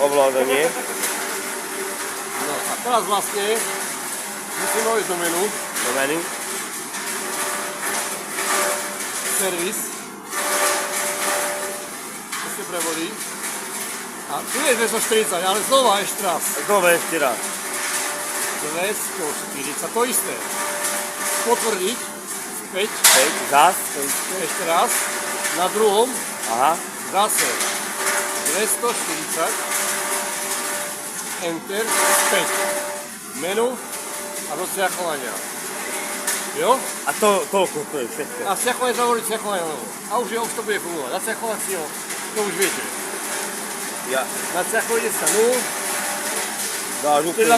ovládanie. No a teraz vlastne musíme ísť do menu. Do menu. Servis. Ešte prevody. A tu je 240, ale znova ešte raz. Znova ešte raz. 240, to isté. Potvrdiť. Späť. Späť, zás. To isté. Ešte raz. Na druhom. Aha. Zase. 240. Enter. Späť. Menu a do sťahovania. Jo? A to toľko to je všetko. A sťahovanie zavoliť sťahovanie. A už to bude fungovať. Na sťahovacího, to už viete. Ja. Na sťahovanie sa 0. Dáš Tie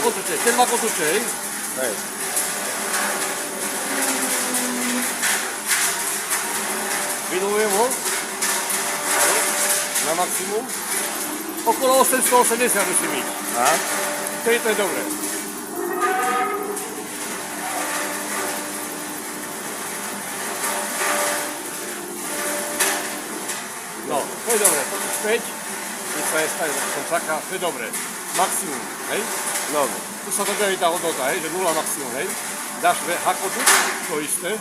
dva kotúče, hej? Hej. Vynulujem ho. Na maximum. Okolo 880 musí byť. Aha. Vtedy to je dobré. No, to je dobré. To je späť. Keď sa je stavil, som čaká, to je dobré. Maximum, hej? Dobre. Tu sa dodaví tá hodnota, hej? Že 0 maximum, hej? Dáš hakotu, to isté.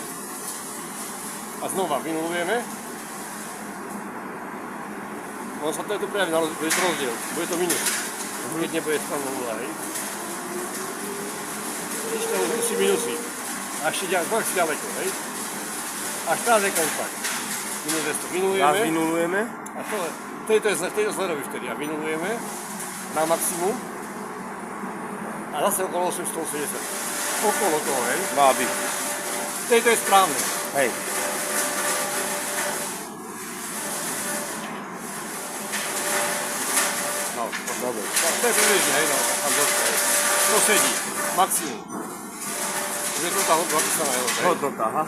A znova vynulujeme. Ono sa to je tu prejaví, ale bude to rozdiel, bude to minus. Keď nebude správne 0, hej? Ešte musí minusy. A ešte ďaleko, hej? Až teraz je kontakt. Minus 200. Vynulujeme. Zás vynulujeme. A tejto je zlerový vtedy. A vynulujeme na maximum. A zase okolo 880. Okolo toho, hej? Má byť. Tejto je správne. Hej. No, Dobre. to je približne, hej, no, tam došlo, hej. To sedí, maximum. Už je to tá hodnota napísaná, hej. Hodnota, aha.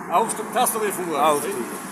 A už teraz to bude fungovať, A už hej. tu.